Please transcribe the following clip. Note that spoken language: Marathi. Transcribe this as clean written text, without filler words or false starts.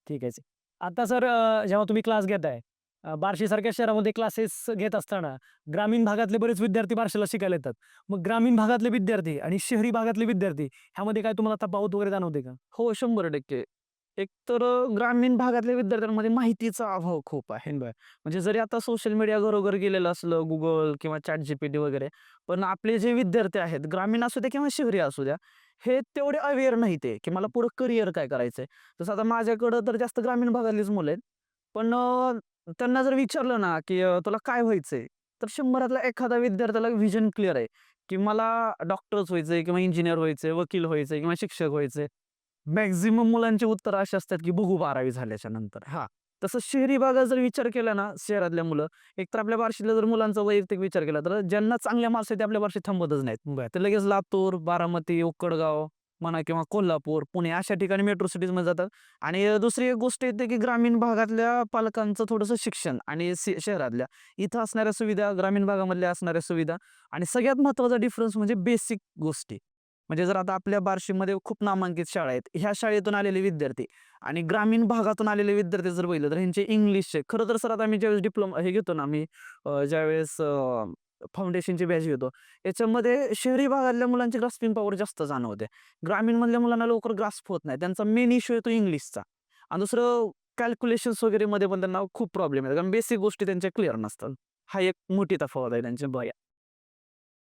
ठीक आहे. आता सर जेव्हा तुम्ही क्लास घेताय, बार्शीसारख्या शहरामध्ये क्लासेस घेत असताना ग्रामीण भागातले बरेच विद्यार्थी बार्शीला शिकायला येतात. मग ग्रामीण भागातले विद्यार्थी आणि शहरी भागातले विद्यार्थी ह्यामध्ये काय तुम्हाला तफावत वगैरे जाणवते का? हो, 100% एक तर ग्रामीण भागातल्या विद्यार्थ्यांमध्ये माहितीचा अभाव खूप आहे. म्हणजे जरी आता सोशल मीडिया घरोघर गेलेलं असलं, Google किंवा ChatGPT वगैरे, पण आपले जे विद्यार्थी आहेत, ग्रामीण असू द्या किंवा शहरी असू द्या, हे तेवढे अवेअर नाहीत आहे, की मला पुढं करियर काय करायचंय. तसं आता माझ्याकडं तर जास्त ग्रामीण भागातलीच मुलं आहेत. पण त्यांना जर विचारलं ना, की तुला काय व्हायचंय? तर 100 एखादा विद्यार्थ्याला व्हिजन क्लिअर आहे, की मला डॉक्टरच व्हायचंय किंवा इंजिनिअर व्हायचंय, वकील व्हायचंय किंवा शिक्षक व्हायचंय. मॅक्सिमम मुलांची उत्तरं अशी असतात, की बघू 12वी झाल्याच्या नंतर. हां, तसं शहरी भागात जर विचार केला ना, शहरातल्या मुलं, एकतर आपल्या बार्शीला जर मुलांचा वैयक्तिक विचार केला, तर ज्यांना चांगल्या मार्क्स आहेत ते आपल्या बार्शीत थांबतच नाहीत. बरं. ते लगेच लातूर, बारामती, उक्कडगाव म्हणा किंवा कोल्हापूर, पुणे अशा ठिकाणी मेट्रो सिटीजमध्ये जातात. आणि दुसरी एक गोष्ट येते, की ग्रामीण भागातल्या पालकांचं थोडंसं शिक्षण आणि शहरातल्या इथं असणाऱ्या सुविधा, ग्रामीण भागामधल्या असणाऱ्या सुविधा आणि सगळ्यात महत्त्वाचा डिफरन्स म्हणजे बेसिक गोष्टी. म्हणजे जर आता आपल्या बार्शीमध्ये खूप नामांकित शाळा आहेत. ह्या शाळेतून आलेले विद्यार्थी आणि ग्रामीण भागातून आलेले विद्यार्थी जर बघितलं तर ह्यांचे इंग्लिशचे खरं तर सर आता आम्ही ज्यावेळेस डिप्लोमा हे घेतो ना आम्ही ज्यावेळेस फाउंडेशनची बॅच घेतो. याच्यामध्ये शहरी भागातल्या मुलांची ग्रास्पिंग पॉवर जास्त जाणवते. ग्रामीणमधल्या मुलांना लवकर ग्रास्प होत नाही. त्यांचा मेन इश्यू येतो इंग्लिशचा आणि दुसरं कॅल्क्युलेशन्स वगैरेमध्ये पण त्यांना खूप प्रॉब्लेम येतात. कारण बेसिक गोष्टी त्यांच्या क्लिअर नसतात. हा एक मोठी तफावत आहे त्यांच्या